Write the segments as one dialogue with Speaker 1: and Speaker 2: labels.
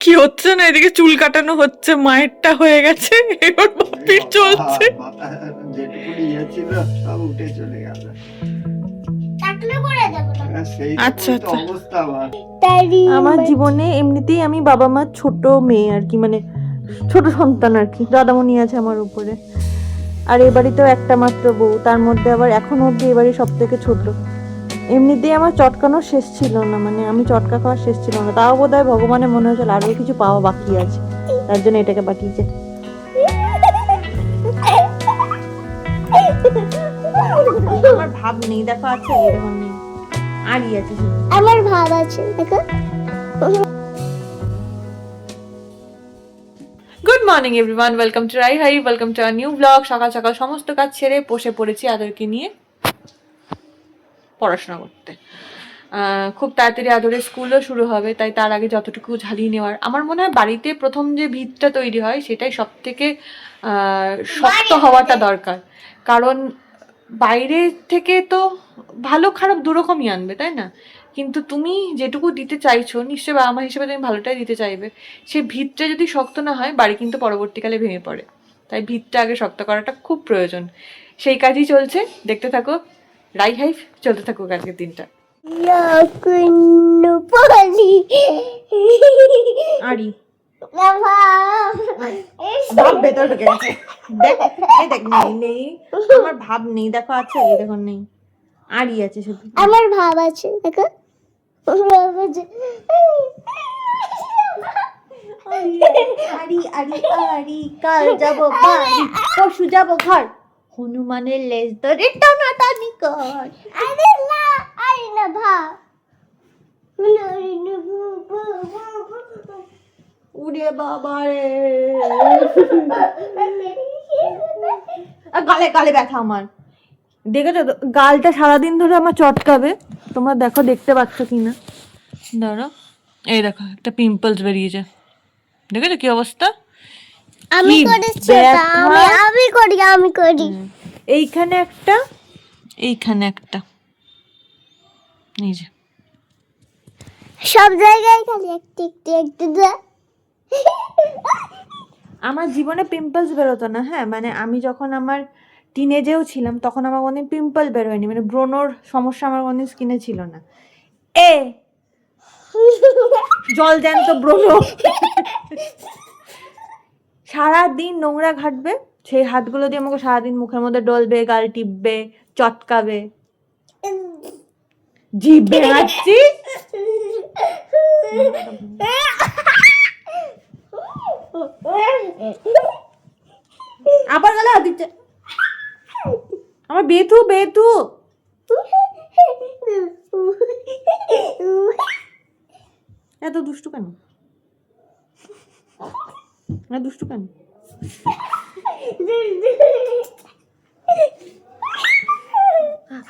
Speaker 1: কি হচ্ছে না, এদিকে চুল কাটানো হচ্ছে, মায়েরটা হয়ে গেছে, এবার বাপির চলছে।
Speaker 2: যেটুকুনি ইয়ে ছিল সব উঠে চলে গেল।
Speaker 1: আচ্ছা আচ্ছা।
Speaker 2: অবস্থা আমার
Speaker 3: আমার জীবনে এমনিতেই আমি বাবা মার ছোট মেয়ে আর কি, মানে ছোট সন্তান আর কি। দাদামণি আছে আমার উপরে, আর এ বাড়িতেও একটা মাত্র বউ, তার মধ্যে আবার এখনো অব্দি এ বাড়ি সব থেকে ছোট। এমনিতেই আমার চটকানোর শেষ ছিল না, মানে আমি চটকা খাওয়ার শেষ ছিল না। তাও বোধ হয় ভগবানের মনে হয়েছিল আরো কিছু পাওয়া বাকি আছে, তার জন্য এটাকে পাঠিয়েছে। আমার ভাব নেই, দেখো আছে এরকম নেই, আরই আছে,
Speaker 4: আমার ভাব আছে দেখো।
Speaker 1: Good morning everyone, welcome to Rai hi, welcome to a new blog. সকাল সকাল সমস্ত কাজ ছেড়ে বসে পড়েছি আদরকে নিয়ে পড়াশোনা করতে। খুব তাড়াতাড়ি আদরের স্কুলও শুরু হবে, তাই তার আগে যতটুকু ঝালিয়ে নেওয়ার। আমার মনে হয় বাড়িতে প্রথম যে ভিতটা তৈরি হয় সেটাই সব থেকে শক্ত হওয়াটা দরকার, কারণ বাইরে থেকে তো ভালো খারাপ দুরকমই আনবে, তাই না? কিন্তু তুমি যেটুকু দিতে চাইছো, নিশ্চয়ই বাবা মা হিসেবে তুমি ভালোটাই দিতে চাইবে। সেই ভিতটা যদি শক্ত না হয়, বাড়ি কিন্তু পরবর্তীকালে ভেঙে পড়ে। তাই ভিতটা আগে শক্ত করাটা খুব প্রয়োজন। সেই কাজই চলছে, দেখতে থাকো। রাই হাইফ চলতে থাকুক আজকের দিনটা। আরি ভাব ভেতর ঢুকে গেছে, দেখ এই দেখ, নেই নেই, আমার ভাব নেই, দেখো আছে এই দেখো, নেই, আরই আছে শুধু।
Speaker 4: আমার ভাব আছে দেখো।
Speaker 3: আরি আরি আরি, কাল যাবো বাড়ি, পরশু যাবো ঘর, হনুমানের লেজ ধরে টানাটানি কর।
Speaker 4: আরে না ভাব।
Speaker 3: উড়ে বাবা রে, গালে গালে ব্যথা আমার, দেখেছো তো? গালটা সারাদিন ধরে আমার চটকাবে, তোমরা দেখো, দেখতে পাচ্ছ কিনা।
Speaker 1: দাঁড়া, এই দেখো একটা পিম্পলস বেরিয়েছে, দেখেছো কি অবস্থা?
Speaker 4: আমি
Speaker 1: কি
Speaker 4: করেছি ওটা,
Speaker 1: ব্যথা!
Speaker 4: আমি করি।
Speaker 3: এইখানে একটা,
Speaker 1: এইখানে একটা, এই যে
Speaker 4: সব জায়গায় খালি একটু একটু একটু
Speaker 3: আমার জীবনে পিম্পলস বেরোতো না, হ্যাঁ, মানে আমি যখন আমার টিনেজেও ছিলাম তখন আমার কোনোদিন পিম্পল বেরোয়নি, মানে ব্রণর সমস্যা আমার কোনোদিন স্কিনে ছিল না। এ জল জ্যান্ত ব্রণ, সারাদিন নোংরা ঘাটবে, সেই হাতগুলো দিয়ে আমাকে সারাদিন মুখের মধ্যে ডলবে, গাল টিপবে, চটকাবে, জিভে হাঁচছি। আবার গেলে হাত দিচ্ছে, আমার বেথু বেথু। এত দুষ্টু কেন, দুষ্টু কেন?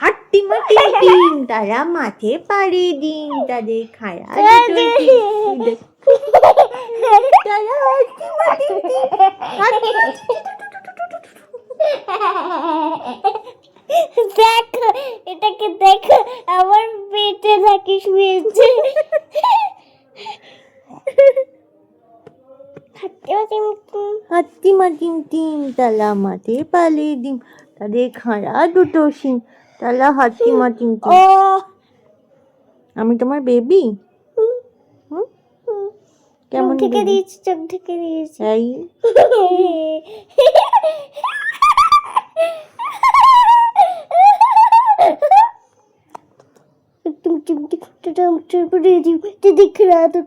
Speaker 3: হাট্টি মাটি ডিম, তারা মাঠে পাড়ি ডিম, তাদের খায়া দুটো ডিম, তারা হাট্টি মাটি ডিম, হাট্টি মাটি ডিম।
Speaker 4: দেখো এটাকে দেখো, আমার পেটে নাকি শুয়েছে।
Speaker 3: হাট্টি মাটি ডিম, তারা মাঠে পালে ডিম, তাদের খাড়া দুটো শিম, তারা হাট্টি মাটি ডিম। আমি তোমার বেবি, কেমন
Speaker 4: থেকে দিয়েছি, চোখ থেকে দিয়েছি।
Speaker 3: এই
Speaker 4: तुम दिख रहा तो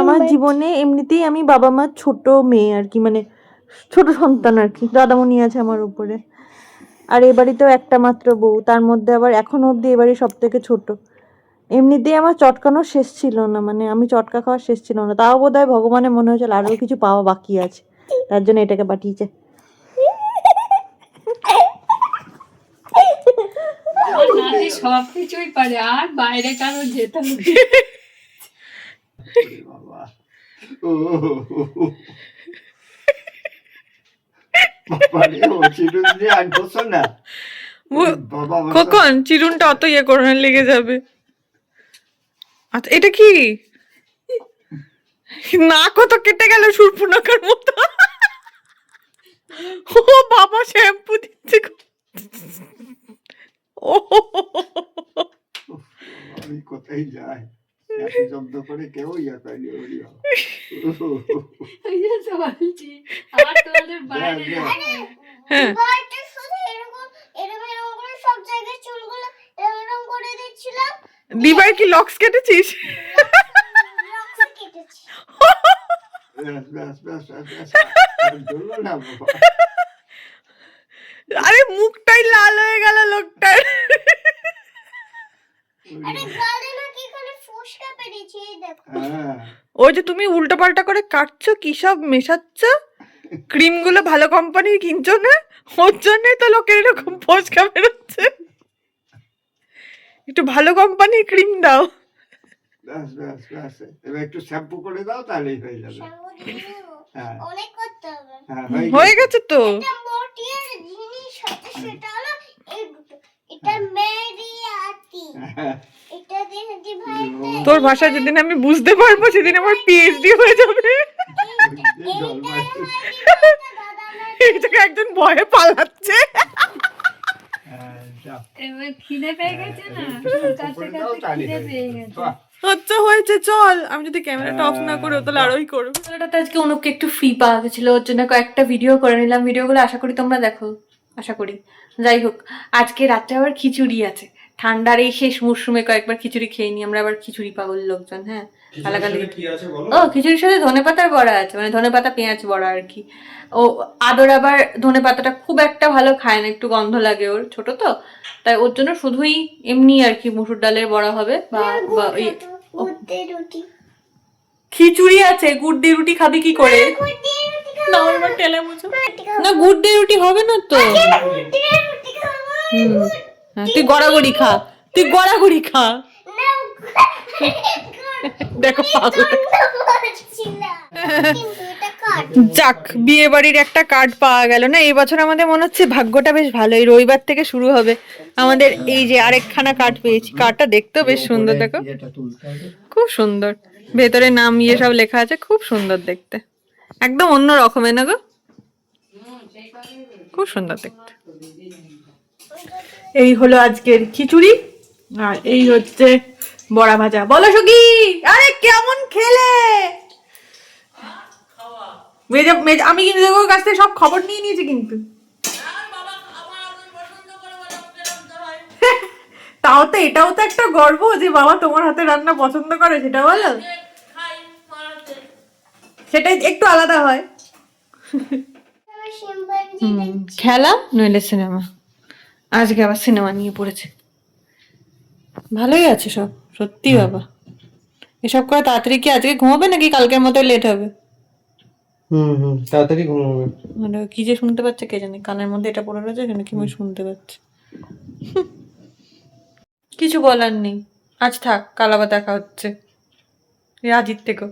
Speaker 3: আমার জীবনে এমনিতেই আমি বাবা মার ছোট মেয়ে আর কি, মানে ছোট সন্তান আর কি। দাদামণি আছে আমার উপরে, আর এ বাড়িতেও একটা মাত্র বউ, তার মধ্যে আবার এখনো অব্দি এ বাড়ি সব থেকে ছোট। এমনিতেই আমার চটকানোর শেষ ছিল না, মানে আমি চটকা খাওয়ার শেষ ছিল না। তাও বোধ হয় ভগবানের মনে হয়েছিল আরো কিছু পাওয়া বাকি আছে, তার জন্য এটাকে পাঠিয়েছে।
Speaker 5: সব কিছুই পারে, আর বাইরে কারো যেতে হবে।
Speaker 2: বাবা ও চিরুন দিয়ে আর বসো না। বাবা আমার
Speaker 3: কখন চিরুনটা অত ইয়ে করে লেগে যাবে। আচ্ছা এটা কি না কত কেটে গেল সুরপুনাকার মতো। ও বাবা শ্যাম্পু দিচ্ছে গো। ও
Speaker 2: আমি কোথায় যাই এত শব্দ করে কেউ ইয়া করেনি ওরি বাবা।
Speaker 5: ওই যে তো বলছি, আর তোমাদের বাইরে
Speaker 3: হ্যাঁ
Speaker 4: বাড়িতে শুধু এরকম এরকম এরকম করে সব জায়গায় চুলগুলো এরকম করে দিচ্ছিলাম।
Speaker 3: দিবার কি লক্স কেটেছিস?
Speaker 4: রক্ত কেটেছি।
Speaker 2: ব্যাস ব্যাস ব্যাস ব্যাস ব্যাস আর ধরলো না বাবা।
Speaker 3: আরে মুখটাই লাল হয়ে গেল লোকটার।
Speaker 4: আরে গালে না কি করে ফোসকা পেরেছি এই দেখো।
Speaker 2: হ্যাঁ
Speaker 3: ওই যে তুমি উল্টো পাল্টা করে কাটছো কি সব মেশাচ্ছ, ক্রিম গুলো ভালো কোম্পানির কিনছো না, ওর জন্যই তো লোকের এরকম ফসকা বেরোচ্ছে। একটু ভালো কোম্পানির ক্রিম দাও।
Speaker 2: ব্যাস ব্যাস ব্যাস এবার একটু শ্যাম্পু করে দাও তাহলেই হয়ে যাবে।
Speaker 4: শ্যাম্পু দিয়ে দেবো।
Speaker 2: হ্যাঁ
Speaker 4: অনেক করতে হবে।
Speaker 2: হ্যাঁ
Speaker 3: হয়ে গেছে তো।
Speaker 4: এটা মোটির জিনিস হচ্ছে সেটা হলো এই দুটো। এটা মেরিয়াতি।
Speaker 2: হ্যাঁ
Speaker 4: এটা দিয়ে ভাই
Speaker 3: তোর ভাষা যেদিন আমি বুঝতে পারবো সেদিন আমার পিএইচডি হয়ে যাবে।
Speaker 2: জল মারছে।
Speaker 3: এই জায়গায় একজন ভয়ে পালাচ্ছে।
Speaker 2: হ্যাঁ যাও।
Speaker 5: এবার খিদে পেয়ে গেছে না, কাছে
Speaker 2: করে দাও
Speaker 5: কাছে
Speaker 2: তাহলেই
Speaker 5: খিদে
Speaker 2: হয়ে
Speaker 5: পেয়ে
Speaker 2: যাবে।
Speaker 5: গেছে।
Speaker 2: বাহ,
Speaker 3: আচ্ছা হয়েছে চল, আমি যদি ক্যামেরাটা অফ না করে তাহলে আরোই করবো।
Speaker 1: ভিডিওটাতে আজকে অনুপকে একটু ফ্রি পাওয়া গেছিল, ওর জন্য কয়েকটা ভিডিও করে নিলাম। ভিডিওগুলো আশা করি তোমরা দেখো, আশা করি। যাই হোক, আজকে রাত্রে আবার খিচুড়ি আছে। ঠান্ডার এই শেষ মরশুমে কয়েকবার খিচুড়ি খেয়ে নিই আমরা, আবার খিচুড়ি পাগল লোকজন। হ্যাঁ গালাগালি। ও খিচুড়ির সাথে ধনেপাতার বড়া আছে, মানে ধনেপাতা পেঁয়াজ বড়া আর কি। ও আদর আবার ধনেপাতাটা খুব একটা ভালো খায় না, একটু গন্ধ লাগে ওর, ছোট তো, তাই ওর জন্য শুধুই এমনি আর কি মুসুর ডালের বড়া হবে বা ওই
Speaker 4: গুড় রুটি।
Speaker 1: খিচুড়ি আছে। গুড় দিয়ে রুটি খাবি কি করে?
Speaker 4: গুড় দিয়ে রুটি
Speaker 1: না আমার টেলে মুছো।
Speaker 4: রুটি খাবো।
Speaker 1: না গুড় দিয়ে রুটি হবে না তো।
Speaker 4: গুড় দিয়ে রুটি খাবো।
Speaker 1: হ্যাঁ, তুই গড়াগড়ি খা, তুই গড়াগড়ি খা।
Speaker 4: না
Speaker 3: দেখো পাগল।
Speaker 4: কিন্তু এটা কাট।
Speaker 3: যাক বিয়ে বাড়ির একটা কার্ড পাওয়া গেল না। এই বছর আমাদের মনে হচ্ছে ভাগ্যটা বেশ ভালো, এই রবিবার থেকে শুরু হবে আমাদের। এই যে আরেকখানা কার্ড পেয়েছি, কার্ডটা দেখতেও বেশ সুন্দর, দেখো
Speaker 2: এটা তুলতে হবে।
Speaker 3: খুব সুন্দর, ভেতরে নাম ইয়ে সব লেখা আছে, খুব সুন্দর দেখতে, একদম অন্য রকমের না গো, খুব সুন্দর দেখতে। এই হলো আজকের খিচুড়ি, আর এই হচ্ছে বড়া ভাজা। বলো সখী, আরে কেমন খেলে? আমি কিন্তু ওর কাছ থেকে সব খবর নিয়ে নিয়েছি কিন্তু। তাও তো এটাও তো একটা গর্ব যে বাবা তোমার হাতে রান্না পছন্দ করে, সেটা বলো, সেটাই একটু আলাদা হয়। খেলা নইলে সিনেমা, আজকে আবার সিনেমা নিয়ে পড়েছে। ভালোই আছে সব, সত্যি বাবা। এসব করে তাড়াতাড়ি কি আজকে ঘুমাবে নাকি কালকের মতো লেট হবে?
Speaker 2: তাড়াতাড়ি ঘুমাবে।
Speaker 1: মানে কি যে শুনতে পাচ্ছে কে জানে, কানের মধ্যে এটা পড়ে রয়েছে সেখানে কি শুনতে পাচ্ছে। কিছু বলার নেই, আজ থাক, কাল আবার দেখা হচ্ছে। রাজির থেকেও